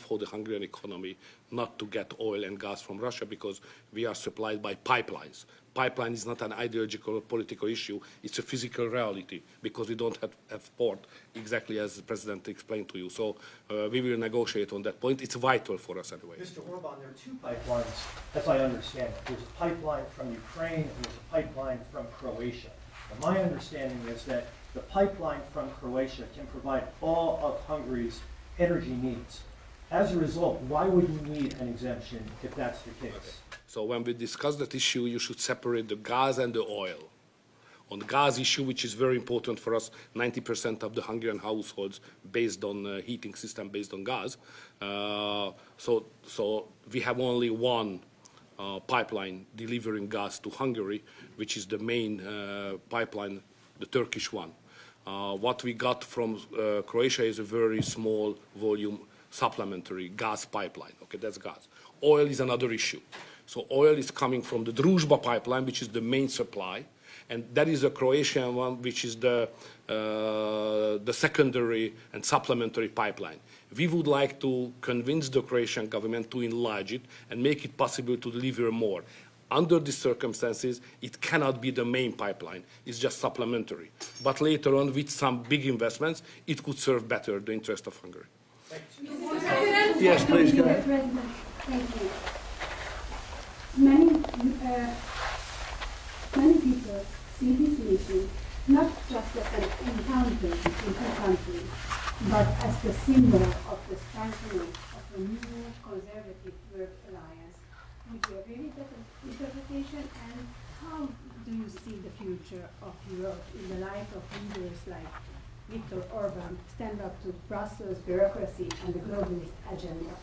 for the Hungarian economy not to get oil and gas from Russia because we are supplied by pipelines. Pipeline is not an ideological or political issue, it's a physical reality because we don't have port, exactly as the President explained to you. So we will negotiate on that point. It's vital for us anyway. Mr. Orban, there are two pipelines, as I understand it. There's a pipeline from Ukraine and there's a pipeline from Croatia. And my understanding is that the pipeline from Croatia can provide all of Hungary's energy needs. As a result, why would you need an exemption if that's the case? Okay. So when we discuss that issue, you should separate the gas and the oil. On the gas issue, which is very important for us, 90% of the Hungarian households based on heating system based on gas. So we have only one pipeline delivering gas to Hungary, which is the main pipeline, the Turkish one. What we got from Croatia is a very small volume supplementary gas pipeline. Okay, that's gas. Oil is another issue. So oil is coming from the Druzhba pipeline, which is the main supply, and that is a Croatian one, which is the secondary and supplementary pipeline. We would like to convince the Croatian government to enlarge it and make it possible to deliver more. Under these circumstances, it cannot be the main pipeline. It's just supplementary. But later on, with some big investments, it could serve better the interest of Hungary. Yes, please go ahead. Thank you. Many people see this meeting not just as an encounter between two countries, but as the symbol of the strengthening of a new conservative world alliance. Would you agree with that interpretation? And how do you see the future of Europe in the light of leaders like Viktor Orban stand up to Brussels bureaucracy and the globalist agenda?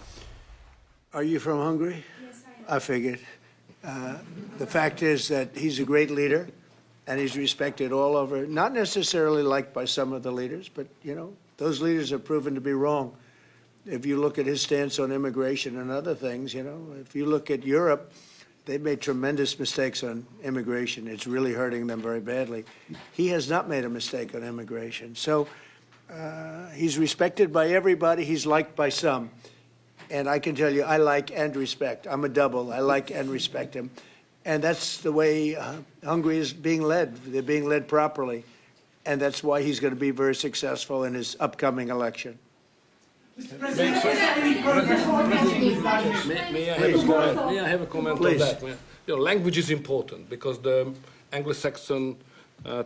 Are you from Hungary? Yes, I am. I figured. The fact is that he's a great leader, and he's respected all over, not necessarily liked by some of the leaders, but, you know, those leaders have proven to be wrong. If you look at his stance on immigration and other things, you know, if you look at Europe, they've made tremendous mistakes on immigration. It's really hurting them very badly. He has not made a mistake on immigration. So he's respected by everybody. He's liked by some. And I can tell you, I like and respect. I'm a double. I like and respect him. And that's the way Hungary is being led. They're being led properly. And that's why he's going to be very successful in his upcoming election. May I have a comment on that? You know, language is important because the Anglo-Saxon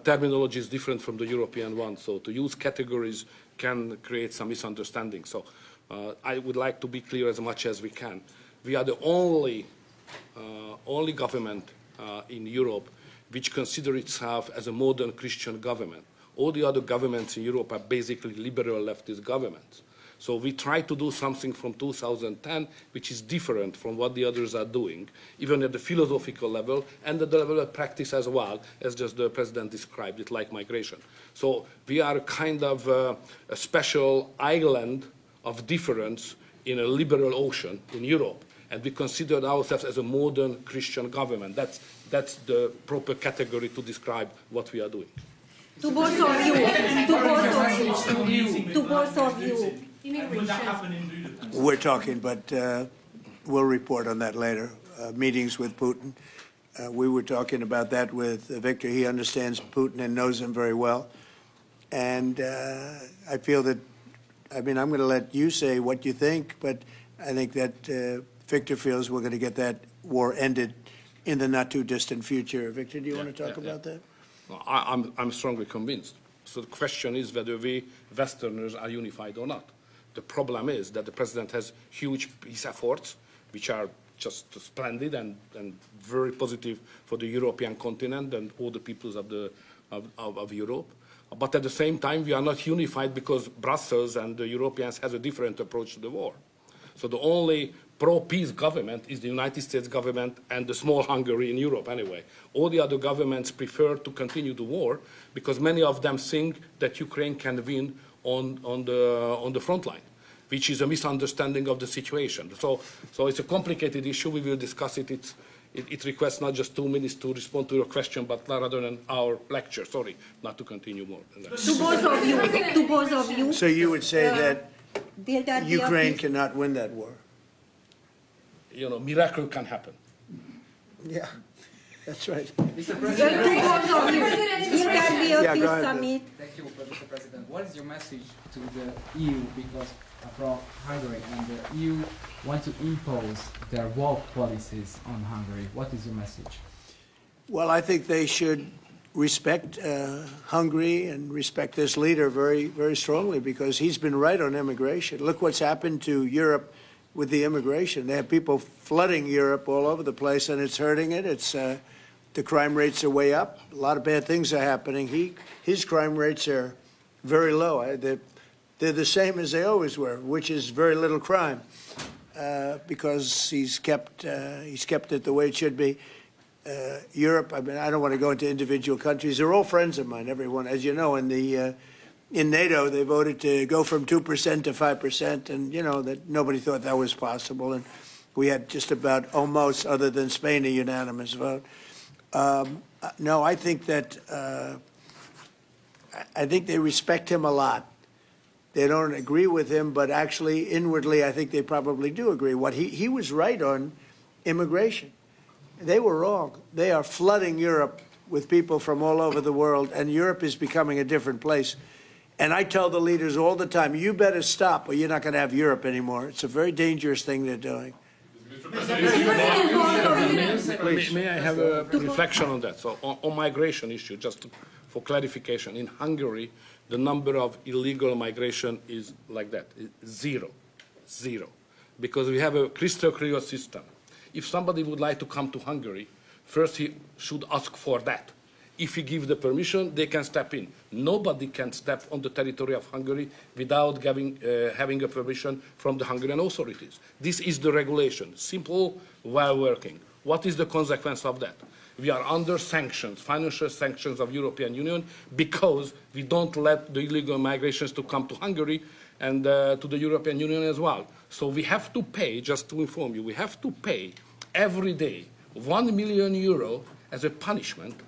terminology is different from the European one. So to use categories can create some misunderstanding. So I would like to be clear as much as we can. We are the only government in Europe which considers itself as a modern Christian government. All the other governments in Europe are basically liberal leftist governments. So we try to do something from 2010 which is different from what the others are doing, even at the philosophical level and at the level of practice as well, as just the President described it, like migration. So we are kind of a special island of difference in a liberal ocean in Europe, and we consider ourselves as a modern Christian government. That's the proper category to describe what we are doing. To both of you. We're talking, but we'll report on that later. Meetings with Putin. We were talking about that with Viktor. He understands Putin and knows him very well. And I feel that, I mean, I'm going to let you say what you think, but I think that Viktor feels we're going to get that war ended in the not too distant future. Viktor, do you want to talk about that? Well, I'm strongly convinced. So the question is whether we Westerners are unified or not. The problem is that the President has huge peace efforts, which are just splendid and very positive for the European continent and all the peoples of Europe. But at the same time, we are not unified because Brussels and the Europeans have a different approach to the war. So the only pro-peace government is the United States government and the small Hungary in Europe anyway. All the other governments prefer to continue the war because many of them think that Ukraine can win on the front line, which is a misunderstanding of the situation. So it's a complicated issue. We will discuss it. It requests not just 2 minutes to respond to your question, but rather than our lecture. Sorry, not to continue more than that. To both of you. So you would say that Will there be a Ukraine peace? cannot win that war. You know, miracle can happen. Yeah, that's right. Mr. To President, both of you. Will there be a Yeah, go peace ahead. summit? thank you, Mr. President. What is your message to the EU, because from Hungary, and the EU want to impose their woke policies on Hungary? What is your message? Well, I think they should respect Hungary and respect this leader very, very strongly, because he's been right on immigration. Look what's happened to Europe with the immigration. They have people flooding Europe all over the place, and it's hurting it. It's the crime rates are way up. A lot of bad things are happening. His crime rates are very low. They're the same as they always were, which is very little crime, because he's kept it the way it should be. Europe, I mean, I don't want to go into individual countries. They're all friends of mine, everyone. As you know, in NATO, they voted to go from 2% to 5%, and, you know, that nobody thought that was possible. And we had just about almost, other than Spain, a unanimous vote. No, I think that I think they respect him a lot. They don't agree with him, but actually, inwardly, I think they probably do agree. He was right on immigration. They were wrong. They are flooding Europe with people from all over the world, and Europe is becoming a different place. And I tell the leaders all the time, you better stop or you're not going to have Europe anymore. It's a very dangerous thing they're doing. May I have a reflection on that? So on migration issue, just for clarification, in Hungary, the number of illegal migration is like that, zero, because we have a crystal clear system. If somebody would like to come to Hungary, first he should ask for that. If he gives the permission, they can step in. Nobody can step on the territory of Hungary without having a permission from the Hungarian authorities. This is the regulation, simple while working. What is the consequence of that? We are under sanctions, financial sanctions of European Union, because we don't let the illegal migrations to come to Hungary and to the European Union as well. So we have to pay, just to inform you, we have to pay every day 1 million euro as a punishment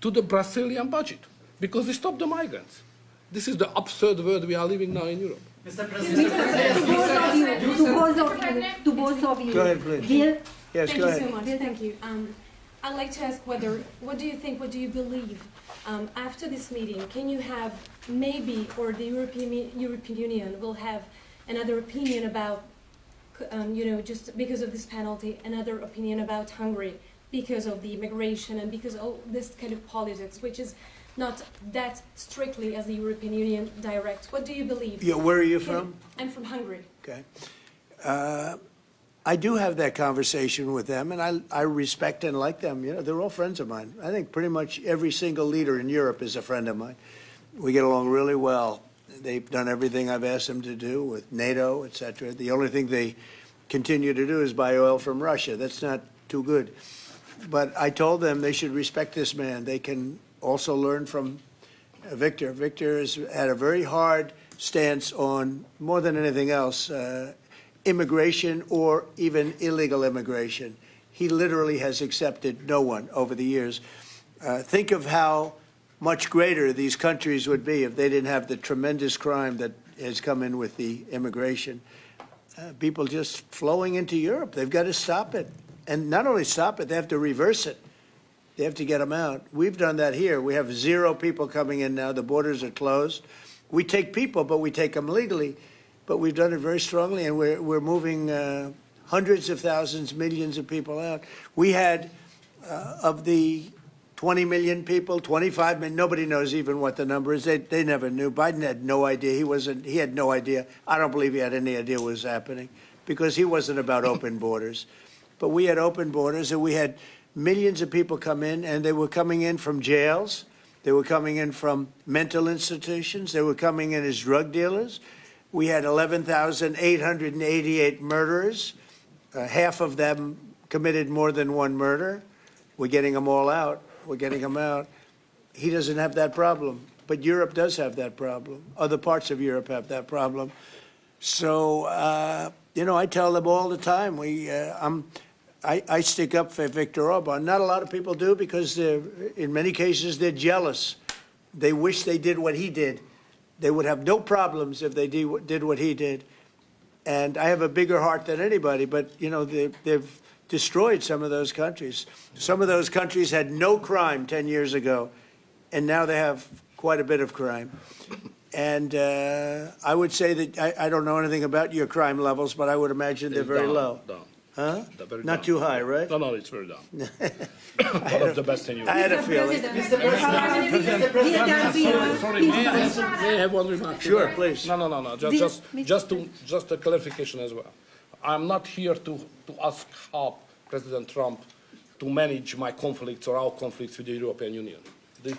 to the Brazilian budget, because we stop the migrants. This is the absurd world we are living now in Europe. To both of you. Go ahead, please. Will, Yes, Thank go you ahead. so much. Thank you. I'd like to ask what do you think, what do you believe? After this meeting, can you have maybe, or the European Union will have another opinion about, just because of this penalty, another opinion about Hungary because of the immigration and because of this kind of politics, which is not that strictly as the European Union directs. What do you believe? Yeah, where are you from? I'm from Hungary. Okay. I do have that conversation with them, and I respect and like them. You know, they're all friends of mine. I think pretty much every single leader in Europe is a friend of mine. We get along really well. They've done everything I've asked them to do with NATO, et cetera. The only thing they continue to do is buy oil from Russia. That's not too good. But I told them they should respect this man. They can also learn from Viktor. Viktor has had a very hard stance on, more than anything else, immigration or even illegal immigration. He literally has accepted no one over the years. Think of how much greater these countries would be if they didn't have the tremendous crime that has come in with the immigration. People just flowing into Europe. They've got to stop it. And not only stop it, they have to reverse it. They have to get them out. We've done that here. We have 0 people coming in now. The borders are closed. We take people, but we take them legally. But we've done it very strongly, and we're moving hundreds of thousands, millions of people out. We had, of the 20 million people, 25 million, nobody knows even what the number is. They never knew. Biden had no idea. He had no idea. I don't believe he had any idea what was happening, because he wasn't about open borders. But we had open borders, and we had millions of people come in, and they were coming in from jails. They were coming in from mental institutions. They were coming in as drug dealers. We had 11,888 murderers. Half of them committed more than one murder. We're getting them all out. We're getting them out. He doesn't have that problem, but Europe does have that problem. Other parts of Europe have that problem. So, I tell them all the time, I stick up for Viktor Orban. Not a lot of people do, because in many cases they're jealous. They wish they did what he did. They would have no problems if they did what he did. And I have a bigger heart than anybody, but, you know, they've destroyed some of those countries. Some of those countries had no crime 10 years ago, and now they have quite a bit of crime. And I would say that I don't know anything about your crime levels, but I would imagine they're very Down, low. down. Huh? They're very Not down. too high, right? No, it's very down. One of the best in I Europe. had a feeling. Sorry, may I have one remark? Sure, please. No. Just a clarification as well. I'm not here to ask how President Trump to manage my conflicts or our conflicts with the European Union.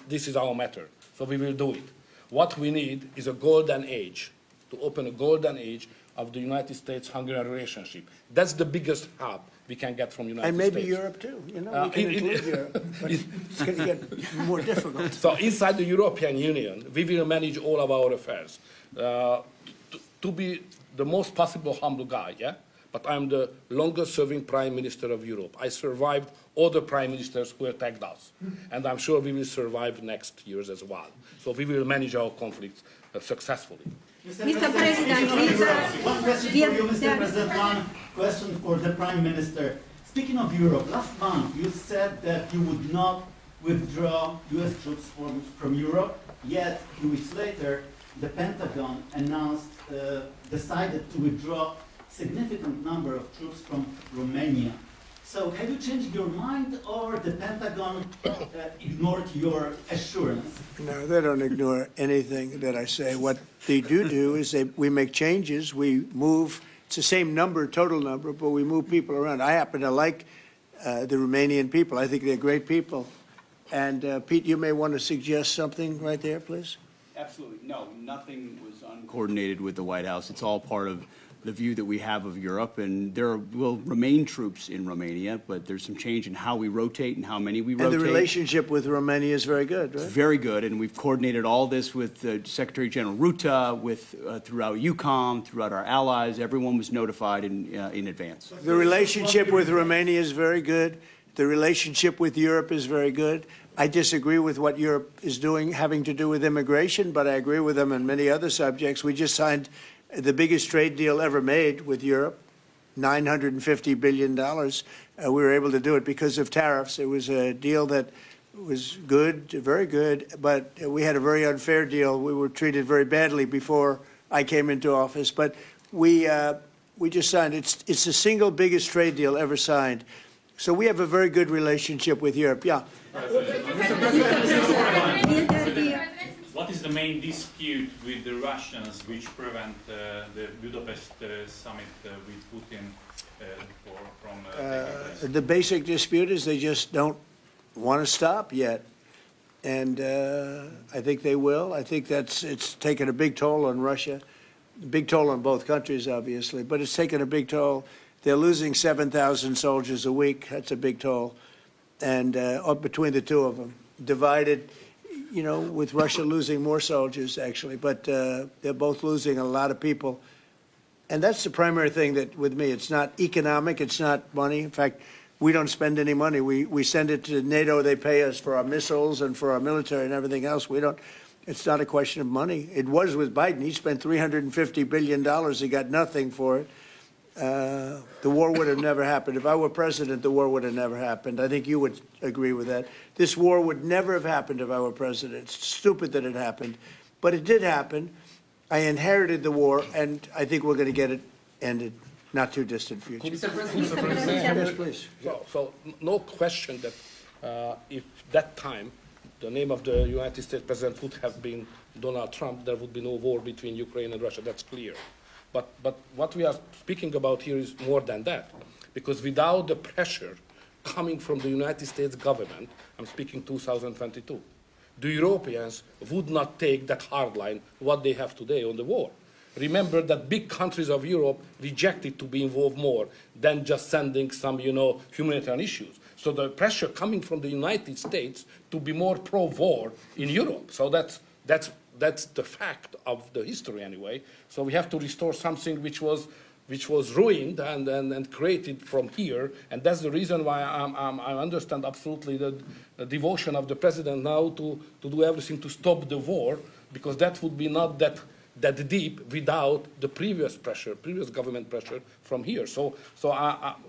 This is our matter, so we will do it. What we need is a golden age, to open a golden age of the United States-Hungary relationship. That's the biggest hub we can get from United And States. maybe Europe too, you know, we can include Europe, but it's going to get more difficult. So inside the European Union, we will manage all of our affairs. To be the most possible humble guy, yeah? But I'm the longest serving Prime Minister of Europe. I survived all the Prime Ministers who attacked us. And I'm sure we will survive next years as well. So we will manage our conflicts successfully. Mr. President, one question for you, Mr. President, one question for the Prime Minister. Speaking of Europe, last month you said that you would not withdraw US troops from Europe, yet 2 weeks later the Pentagon announced, decided to withdraw significant number of troops from Romania. So have you changed your mind, or the Pentagon ignored your assurance? No, they don't ignore anything that I say. What they do is we make changes, we move, it's the same number, total number, but we move people around. I happen to like the Romanian people. I think they're great people. And Pete, you may want to suggest something right there, please. Absolutely. No, nothing was uncoordinated with the White House. It's all part of the view that we have of Europe, and there will remain troops in Romania, but there's some change in how we rotate and how many we rotate. And the relationship with Romania is very good, right? Very good, and we've coordinated all this with Secretary General Ruta, with throughout EUCOM, throughout our allies. Everyone was notified in advance. The relationship with Romania is very good. The relationship with Europe is very good. I disagree with what Europe is doing having to do with immigration, but I agree with them on many other subjects. We just signed the biggest trade deal ever made with Europe, $950 billion. We were able to do it because of tariffs. It was a deal that was good, very good, but we had a very unfair deal. We were treated very badly before I came into office, but we just signed. It's the single biggest trade deal ever signed. So we have a very good relationship with Europe. Yeah. What is the main dispute with the Russians which prevent the Budapest summit with Putin from taking place? The basic dispute is they just don't want to stop yet. And I think they will. I think it's taken a big toll on Russia, a big toll on both countries, obviously, but it's taken a big toll. They're losing 7,000 soldiers a week. That's a big toll. And between the two of them, divided, you know, with Russia losing more soldiers, actually. But they're both losing a lot of people. And that's the primary thing that, with me, it's not economic, it's not money. In fact, we don't spend any money. We send it to NATO. They pay us for our missiles and for our military and everything else. We don't. It's not a question of money. It was with Biden. He spent $350 billion. He got nothing for it. The war would have never happened. If I were president, the war would have never happened. I think you would agree with that. This war would never have happened if I were president. It's stupid that it happened. But it did happen. I inherited the war, and I think we're going to get it ended. Not too distant future. Yes, please. So no question that if that time the name of the United States president would have been Donald Trump, there would be no war between Ukraine and Russia. That's clear. But what we are speaking about here is more than that, because without the pressure coming from the United States government, I'm speaking 2022, the Europeans would not take that hard line what they have today on the war. Remember that big countries of Europe rejected to be involved more than just sending some, humanitarian issues. So the pressure coming from the United States to be more pro-war in Europe. So that's the fact of the history anyway. So we have to restore something which was ruined and created from here, and that's the reason why I understand absolutely the devotion of the president now to do everything to stop the war because that would be not that deep without the previous government pressure from here. So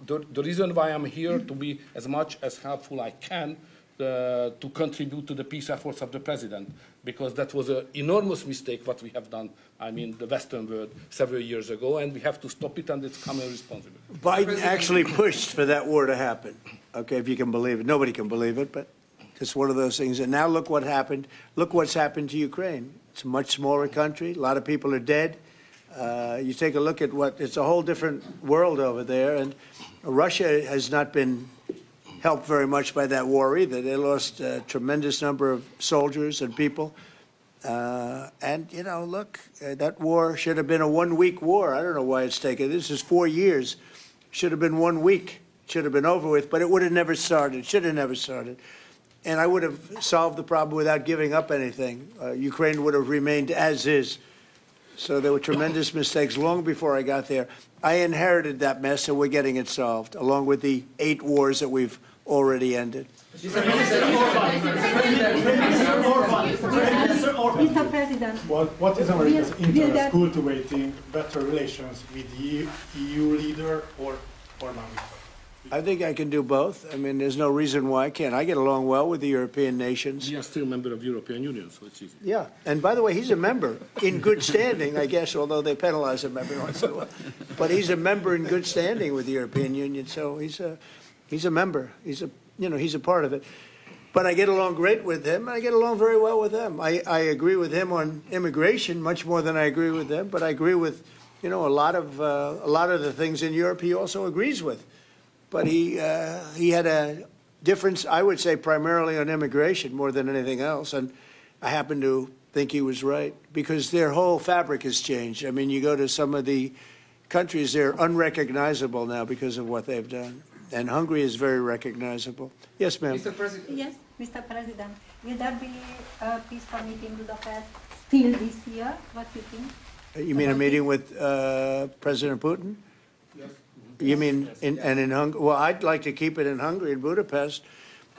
the reason why I'm here to be as much as helpful I can to contribute to the peace efforts of the president, because that was an enormous mistake what we have done, I mean, the Western world several years ago, and we have to stop it, and it's common responsibility. Biden actually pushed for that war to happen. Okay, if you can believe it. Nobody can believe it, but it's one of those things. And now look what happened. Look what's happened to Ukraine. It's a much smaller country. A lot of people are dead. You take a look at it's a whole different world over there. And Russia has not been helped very much by that war either. They lost a tremendous number of soldiers and people. And, you know, look, that war should have been a one-week war. I don't know why it's taken. This is 4 years. Should have been 1 week. Should have been over with, but it would have never started. Should have never started. And I would have solved the problem without giving up anything. Ukraine would have remained as is. So there were tremendous mistakes long before I got there. I inherited that mess, and we're getting it solved, along with the 8 wars that we've already ended. Mr. President, What is America's interest cultivating better relations with the EU leader or not? I think I can do both. I mean, there's no reason why I can't. I get along well with the European nations. We are still a member of the European Union, so it's easy. Yeah, and by the way, he's a member in good standing, I guess, although they penalize him every once in a while. But he's a member in good standing with the European Union, so he's a member. He's a part of it. But I get along great with him, and I get along very well with them. I agree with him on immigration much more than I agree with them, but I agree with, a lot of the things in Europe he also agrees with. But he had a difference, I would say, primarily on immigration more than anything else. And I happen to think he was right, because their whole fabric has changed. I mean, you go to some of the countries, they're unrecognizable now because of what they've done. And Hungary is very recognizable. Yes, ma'am. Mr. President. yes, Mr. President, will there be a peaceful meeting in Budapest still this year? What do you think? You mean a meeting with President Putin? Yes. You mean in Hungary? Well, I'd like to keep it in Hungary, in Budapest.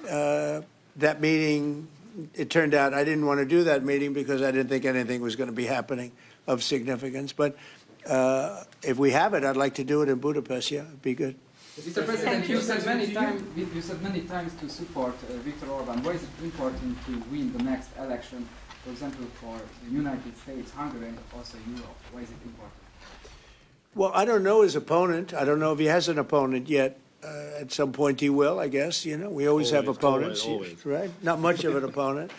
That meeting, it turned out I didn't want to do that meeting because I didn't think anything was going to be happening of significance. But if we have it, I'd like to do it in Budapest. Yeah, it'd be good. Mr. President, you said many times to support Viktor Orban. Why is it important to win the next election, for example, for the United States, Hungary, and also Europe? Why is it important? Well, I don't know his opponent. I don't know if he has an opponent yet. At some point he will, I guess. We always have opponents, always. right? Not much of an opponent.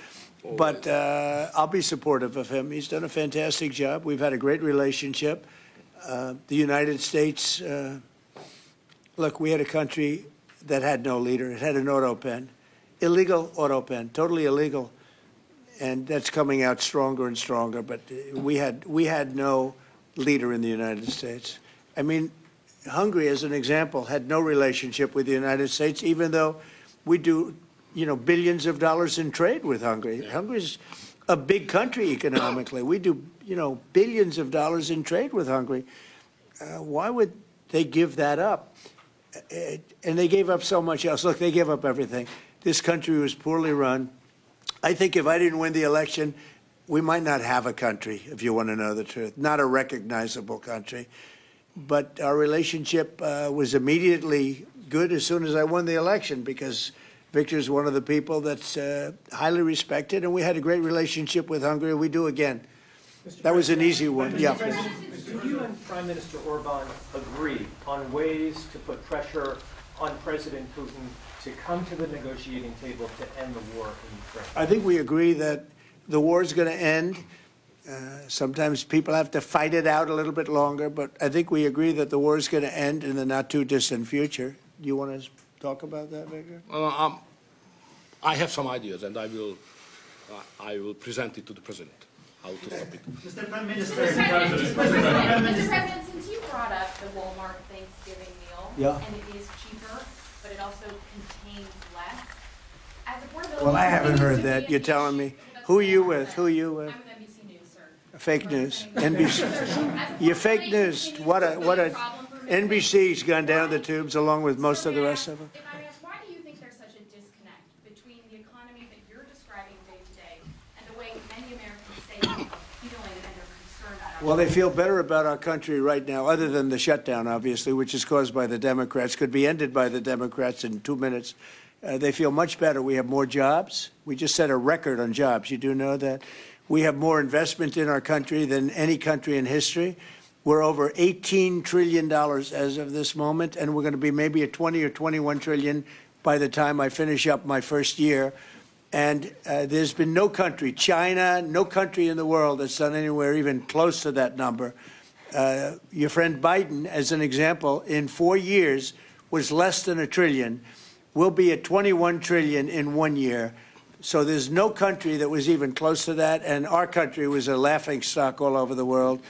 But I'll be supportive of him. He's done a fantastic job. We've had a great relationship. The United States, look, we had a country that had no leader. It had an auto pen, illegal auto pen, totally illegal. And that's coming out stronger and stronger. But we had no leader in the United States. I mean, Hungary, as an example, had no relationship with the United States, even though we do, billions of dollars in trade with Hungary. Yeah. Hungary's a big country economically. We do, billions of dollars in trade with Hungary. Why would they give that up? And they gave up so much else. Look, they gave up everything. This country was poorly run. I think if I didn't win the election, we might not have a country, if you want to know the truth, not a recognizable country. But our relationship was immediately good as soon as I won the election, because Viktor's one of the people that's highly respected, and we had a great relationship with Hungary. We do again. That was an easy one. Yeah. Do you and Prime Minister Orban agree on ways to put pressure on President Putin to come to the negotiating table to end the war in Ukraine? I think we agree that the war is going to end. Sometimes people have to fight it out a little bit longer, but I think we agree that the war is going to end in the not-too-distant future. Do you want to talk about that, Viktor? I have some ideas, and I will present it to the President, how to stop it. Mr. Prime Minister. Mr. President, since you brought up the Walmart Thanksgiving meal, yeah, and it is cheaper, but it also contains less, as affordability... Well, I haven't heard that. You're telling me. Who are you with? Who are you with? I'm with NBC News, sir. Fake news. NBC. You're fake news. What a NBC's gone down the tubes along with most of the rest of them. If I ask, why do you think there's such a disconnect between the economy that you're describing day to day and the way many Americans say Well, they feel better about our country right now, other than the shutdown, obviously, which is caused by the Democrats, could be ended by the Democrats in 2 minutes. They feel much better. We have more jobs. We just set a record on jobs. You do know that? We have more investment in our country than any country in history. We're over $18 trillion as of this moment, and we're going to be maybe at 20 or 21 trillion by the time I finish up my first year. And there's been no country, China, no country in the world that's done anywhere even close to that number. Your friend Biden, as an example, in 4 years was less than $1 trillion. We'll be at 21 trillion in 1 year. So there's no country that was even close to that, and our country was a laughing stock all over the world.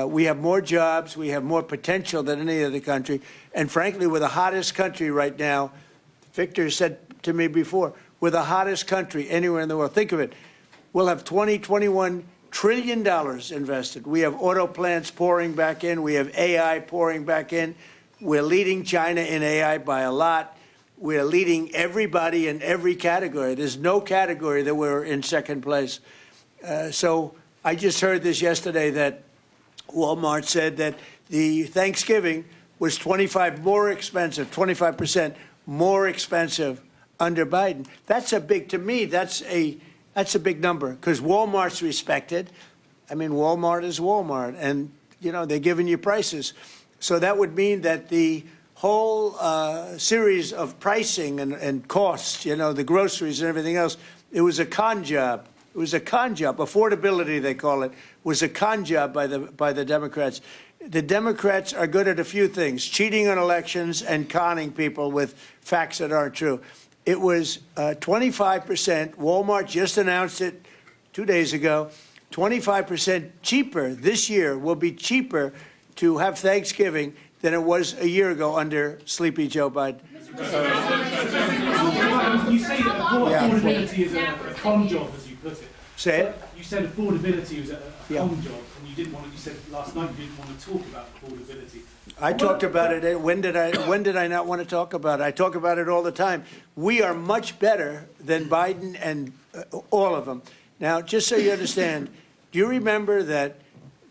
We have more jobs, we have more potential than any other country, and frankly, we're the hottest country right now. Victor said to me before, we're the hottest country anywhere in the world. Think of it. We'll have $21 trillion invested. We have auto plants pouring back in. We have AI pouring back in. We're leading China in AI by a lot. We're leading everybody in every category. There's no category that we're in second place. So I just heard this yesterday that Walmart said that the Thanksgiving was 25% more expensive under Biden. That's a big, to me, that's a big number, because Walmart's respected. I mean, Walmart is Walmart, and, you know, they're giving you prices. So that would mean that the whole series of pricing and costs, you know, the groceries and everything else, it was a con job. It was a con job. Affordability, they call it, was a con job by the Democrats. The Democrats are good at a few things: cheating on elections and conning people with facts that aren't true. It was 25%. Walmart just announced it 2 days ago. 25% cheaper this year, will be cheaper to have Thanksgiving than it was a year ago under Sleepy Joe Biden. You say that affordability is a con job, as you put it. Say it. You said affordability was a con job, and you didn't want to, you said last night you didn't want to talk about affordability. I talked about it. When did I not want to talk about it? I talk about it all the time. We are much better than Biden and all of them. Now, just so you understand, do you remember that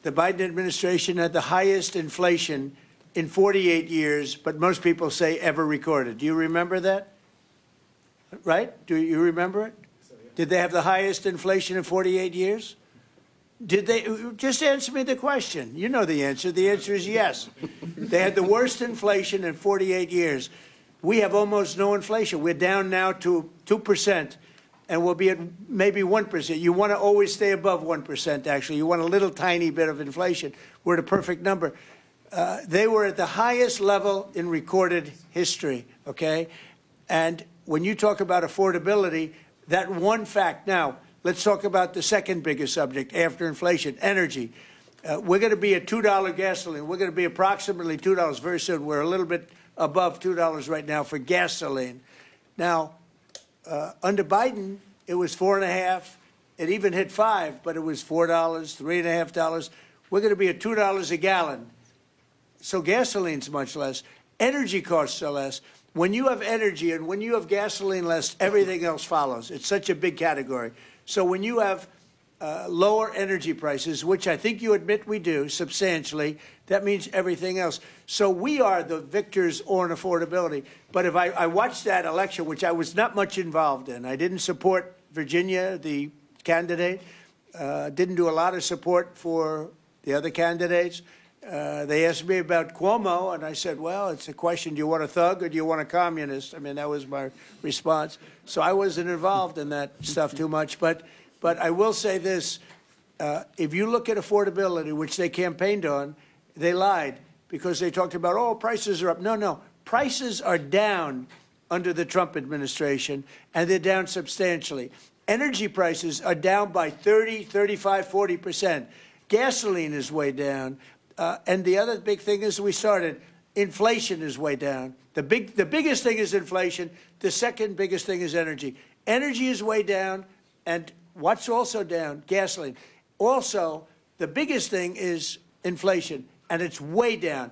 the Biden administration had the highest inflation in 48 years, but most people say ever recorded? Do you remember that? Right? Do you remember it? Did they have the highest inflation in 48 years? Did they? Just answer me the question. You know the answer. The answer is yes. They had the worst inflation in 48 years. We have almost no inflation. We're down now to 2%, and we'll be at maybe 1%. You want to always stay above 1%, actually. You want a little tiny bit of inflation. We're at a perfect number. They were at the highest level in recorded history, okay? And when you talk about affordability, that one fact. Now, let's talk about the second biggest subject after inflation, energy. We're going to be at $2 gasoline. We're going to be approximately $2 very soon. We're a little bit above $2 right now for gasoline. Now, under Biden, it was $4.50. It even hit $5, but it was $4, $3.50. We're going to be at $2 a gallon. So gasoline's much less. Energy costs are less. When you have energy and when you have gasoline less, everything else follows. It's such a big category. So when you have lower energy prices, which I think you admit we do substantially, that means everything else. So we are the victors on affordability. But if I watched that election, which I was not much involved in, I didn't support Virginia, the candidate, didn't do a lot of support for the other candidates. They asked me about Cuomo, and I said, well, it's a question, do you want a thug or do you want a communist? I mean, that was my response. So I wasn't involved in that stuff too much. But I will say this, if you look at affordability, which they campaigned on, they lied because they talked about, oh, prices are up. No, prices are down under the Trump administration, and they're down substantially. Energy prices are down by 30, 35, 40%. Gasoline is way down. And the other big thing is inflation is way down. The biggest thing is inflation. The second biggest thing is energy. Energy is way down, and what's also down? Gasoline. Also, the biggest thing is inflation, and it's way down.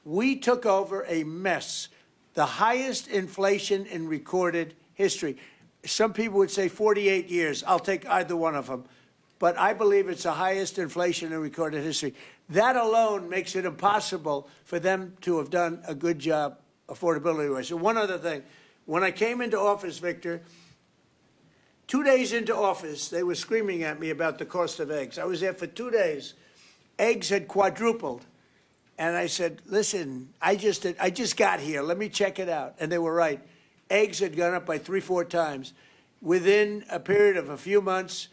We took over a mess, the highest inflation in recorded history. Some people would say 48 years. I'll take either one of them. but I believe it's the highest inflation in recorded history. That alone makes it impossible for them to have done a good job affordability-wise. So one other thing, when I came into office, Victor, 2 days into office, they were screaming at me about the cost of eggs. I was there for 2 days. Eggs had quadrupled. And I said, listen, I just got here. Let me check it out. And they were right. Eggs had gone up by 3-4 times. Within a period of a few months,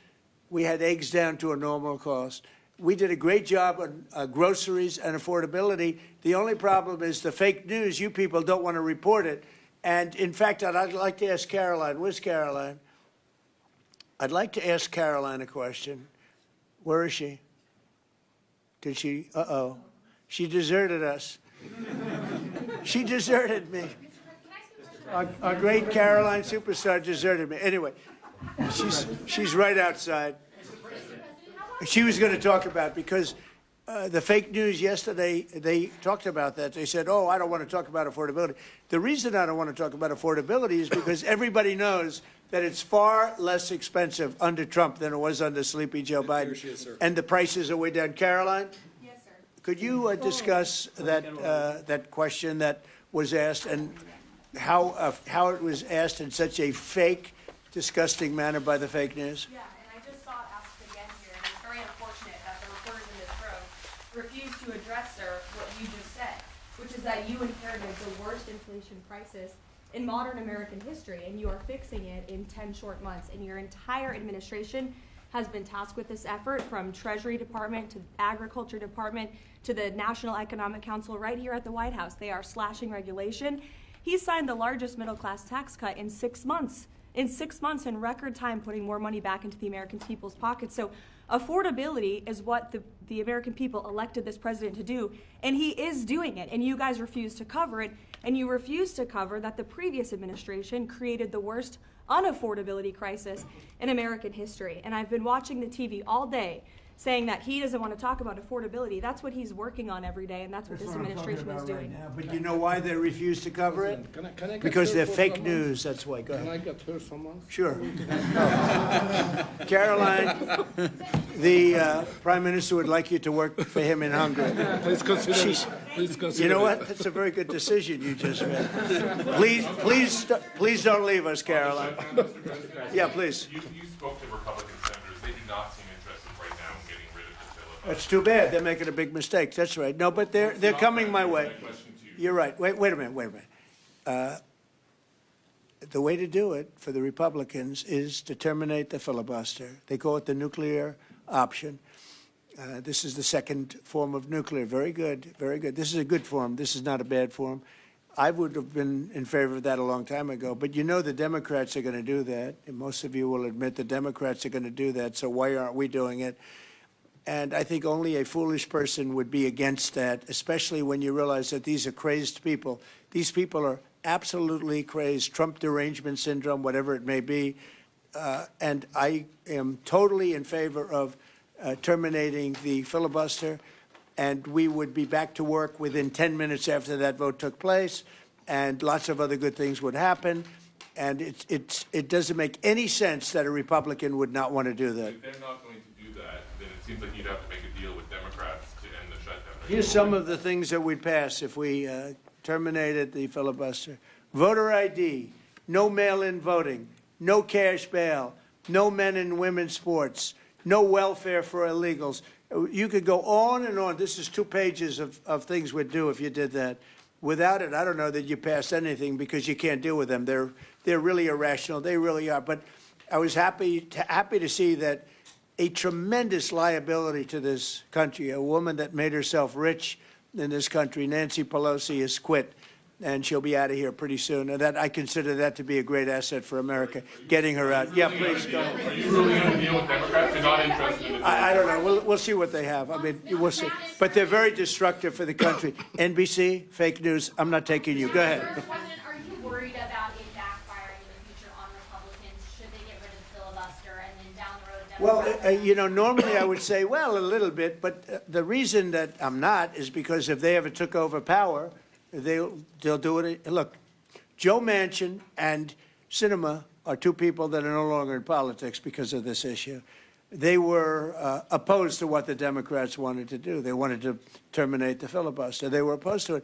we had eggs down to a normal cost. We did a great job on groceries and affordability. The only problem is the fake news. You people don't want to report it. And in fact, I'd like to ask Caroline. Where's Caroline? I'd like to ask Caroline a question. Where is she? Did she? Uh-oh. She deserted us. She deserted me. Our great Caroline superstar deserted me. Anyway, she's right outside. She was going to talk about, because the fake news yesterday, they talked about that. They said, oh, I don't want to talk about affordability. The reason I don't want to talk about affordability is because everybody knows that it's far less expensive under Trump than it was under Sleepy Joe Biden. And the prices are way down. Caroline? Yes, sir. Could you discuss that question that was asked, and how it was asked in such a fake, disgusting manner by the fake news? Yeah, and I just saw it asked again here, and it's very unfortunate that the reporters in this room refuse to address, sir, what you just said, which is that you inherited the worst inflation crisis in modern American history, and you are fixing it in 10 short months. And your entire administration has been tasked with this effort, from Treasury Department to Agriculture Department to the National Economic Council right here at the White House. They are slashing regulation. He signed the largest middle-class tax cut in 6 months. In 6 months, in record time, putting more money back into the American people's pockets. So affordability is what the American people elected this president to do, and he is doing it, and you guys refuse to cover it, and you refuse to cover that the previous administration created the worst unaffordability crisis in American history. And I've been watching the TV all day saying that he doesn't want to talk about affordability. That's what he's working on every day, and that's what this administration is doing. Right now. But you know why they refuse to cover it? Can I get Because her they're for fake someone? news. That's why. Go ahead. Can I get her someone? Sure. Caroline, the Prime Minister would like you to work for him in Hungary. Please consider. Please consider. You know what? That's a very good decision you just made. Please don't leave us, Caroline. Yeah, please. You spoke to Republican senators. They do not seem interested right now in getting rid of the filibuster. That's too bad. They're making a big mistake. That's right. No, but they're coming my way. You're right. Wait a minute. The way to do it for the Republicans is to terminate the filibuster. They call it the nuclear option. This is the second form of nuclear. Very good, very good. This is a good form. This is not a bad form. I would have been in favor of that a long time ago. But you know the Democrats are going to do that. And most of you will admit the Democrats are going to do that. So why aren't we doing it? And I think only a foolish person would be against that, especially when you realize that these are crazed people. These people are absolutely crazed, Trump derangement syndrome, whatever it may be. And I am totally in favor of terminating the filibuster. And we would be back to work within 10 minutes after that vote took place. And lots of other good things would happen. And it doesn't make any sense that a Republican would not want to do that. If they're not going to do that, then it seems like you'd have to make a deal with Democrats to end the shutdown. Here's some of the things that we'd pass if we terminated the filibuster. Voter ID, no mail-in voting, no cash bail, no men and women's sports, no welfare for illegals. You could go on and on. This is 2 pages of things we'd do if you did that. Without it, I don't know that you passed anything, because you can't deal with them. They're really irrational. They really are. But I was happy to see that a tremendous liability to this country, a woman that made herself rich in this country, Nancy Pelosi, has quit, and she'll be out of here pretty soon. And that, I consider that to be a great asset for America, getting her out. Yeah, please go. Are you really going to deal with Democrats? You're not interested in I don't know. We'll see what they have. I mean, we'll see. But they're very destructive for the country. NBC, fake news. I'm not taking you. Go ahead. Are you worried about it backfiring in the future on Republicans? Should they get rid of the filibuster and then down the road Democrats? Well, you know, normally I would say, well, a little bit. But the reason that I'm not is because if they ever took over power, they'll do it. Look, Joe Manchin and Sinema are 2 people that are no longer in politics because of this issue. they were opposed to what the Democrats wanted to do. They wanted to terminate the filibuster. They were opposed to it.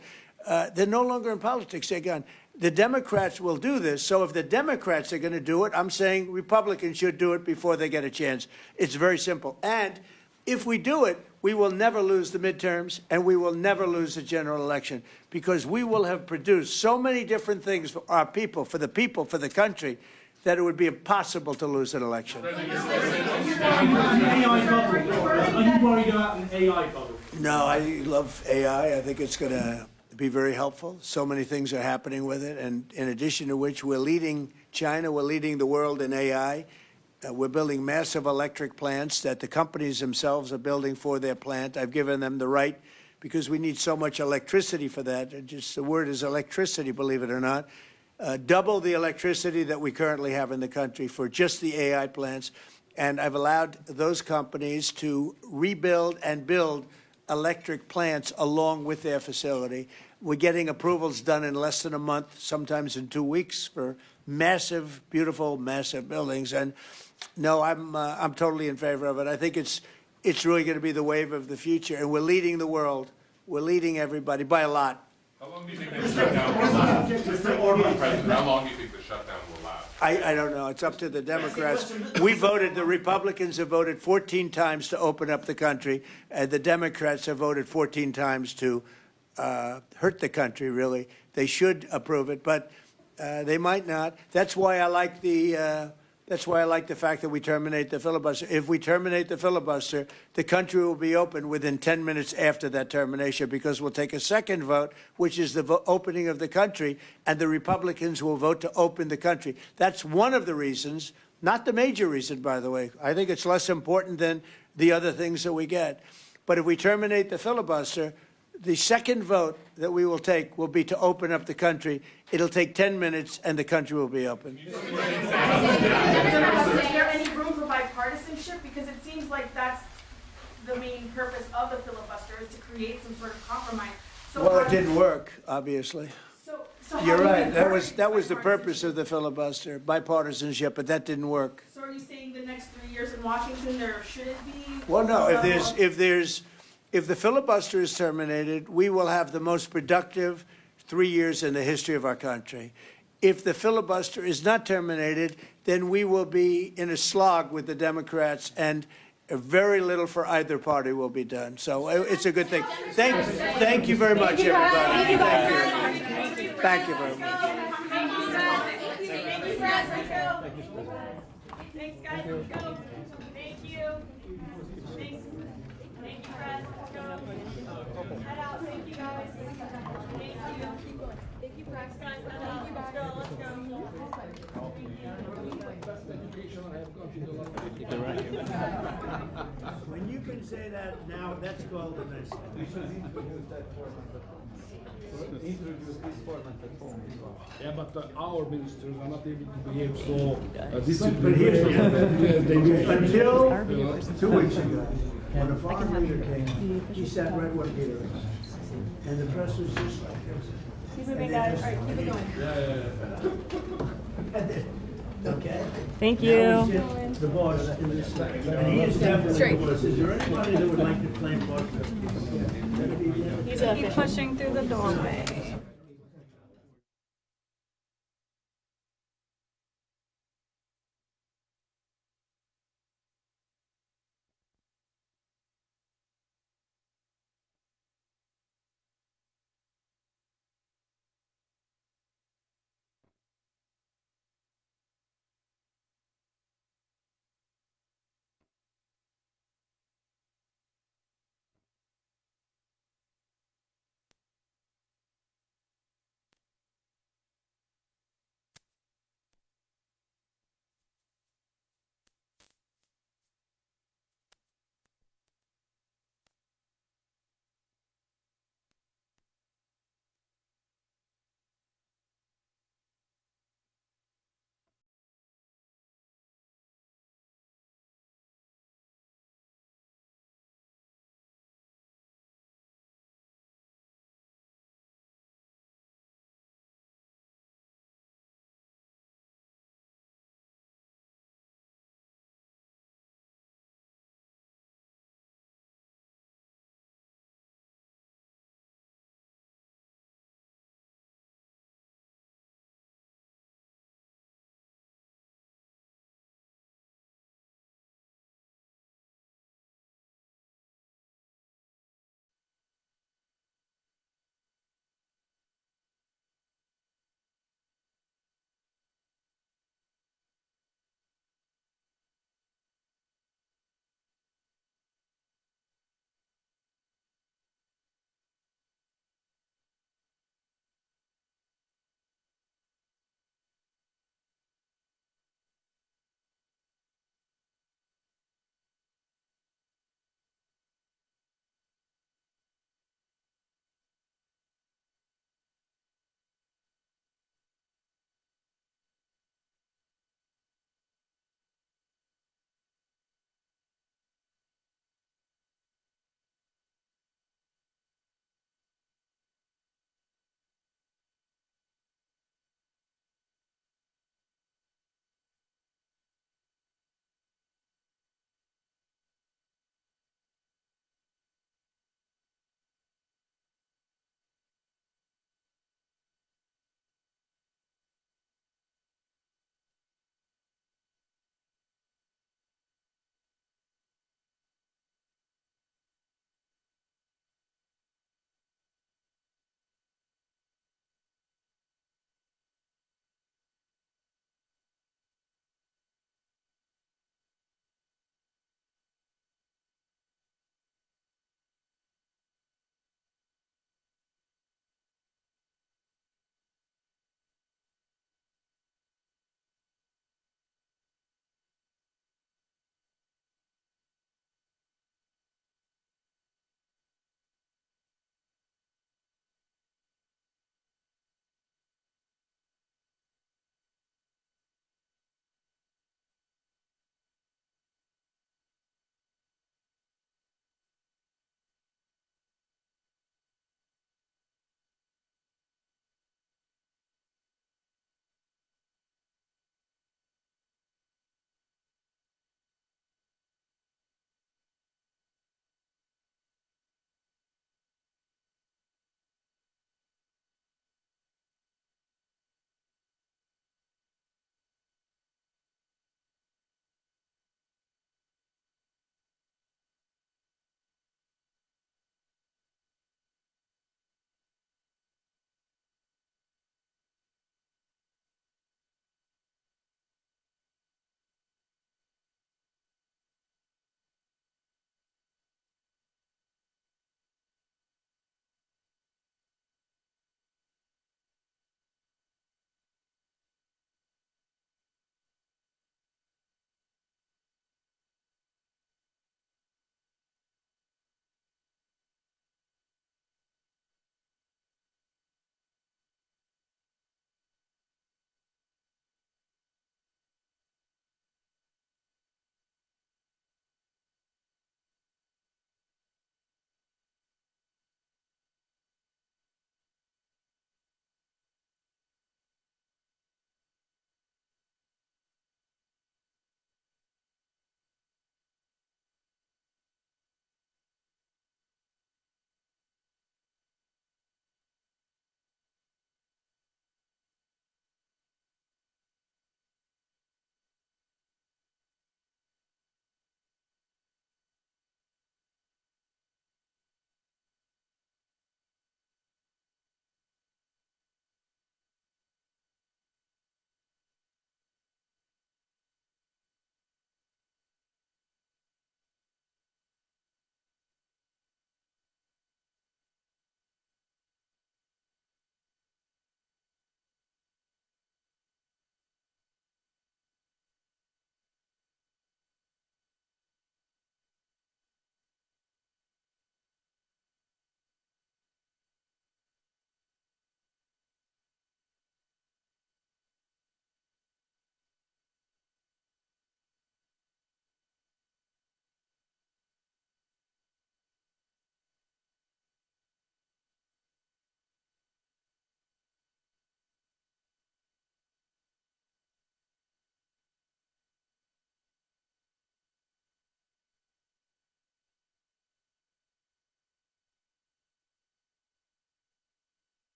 They're no longer in politics. They're gone. The Democrats will do this. So if the Democrats are going to do it, I'm saying Republicans should do it before they get a chance. It's very simple. And if we do it, we will never lose the midterms, and we will never lose the general election, because we will have produced so many different things for our people, for the country, that it would be impossible to lose an election. Are you worried about an AI bubble? No, I love AI. I think it's going to be very helpful. So many things are happening with it, and in addition to which, we're leading China, we're leading the world in AI. We're building massive electric plants that the companies themselves are building for their plant. I've given them the right, because we need so much electricity for that. Just the word is electricity, believe it or not. Double the electricity that we currently have in the country for just the AI plants. And I've allowed those companies to rebuild and build electric plants along with their facility. We're getting approvals done in less than a month, sometimes in 2 weeks, for massive, beautiful, massive buildings. And no, I'm totally in favor of it. I think it's really going to be the wave of the future, and we're leading the world. We're leading everybody by a lot. How long do you think the shutdown will last? Mr. Orban, President, how long do you think the shutdown will last? I don't know. It's up to the Democrats. We voted, the Republicans have voted 14 times to open up the country, and the Democrats have voted 14 times to hurt the country, really. They should approve it, but they might not. That's why I like the fact that we terminate the filibuster. If we terminate the filibuster, the country will be open within 10 minutes after that termination, because we'll take a second vote, which is the opening of the country, and the Republicans will vote to open the country. That's one of the reasons, not the major reason, by the way. I think it's less important than the other things that we get. But if we terminate the filibuster, the second vote that we will take will be to open up the country. It'll take 10 minutes, and the country will be open. Is there any room for bipartisanship? Because it seems like that's the main purpose of the filibuster, is to create some sort of compromise. So Well, it didn't work, obviously. So how You're do you right. That encourage was the purpose of the filibuster, bipartisanship, but that didn't work. So are you saying the next 3 years in Washington there shouldn't be? Well, no. If the filibuster is terminated, we will have the most productive 3 years in the history of our country. If the filibuster is not terminated, then we will be in a slog with the Democrats, and very little for either party will be done. So it's a good thing. Thank you very much, everybody. Thank you very much. Thanks, guys. Let's go. Thank you. Thanks. Thank you, Brad. Let's go. Head out. Thank you, guys. Thank you. Thank you, Brad. Guys, head out. Let's go. Let's go. When you can say that now, that's golden. We should introduce that format at home. Introduce this format at home. Yeah, but our ministers are not able to behave so disciplined. But here's until 2 weeks ago, when a foreign leader came, he sat right where Peter is. And the press was just like this. Keep moving, guys. All right, keep it going. Okay? Thank you. The boss in this thing. And he is definitely the boss. Is there anybody that would like to claim boss? He's pushing through the doorway.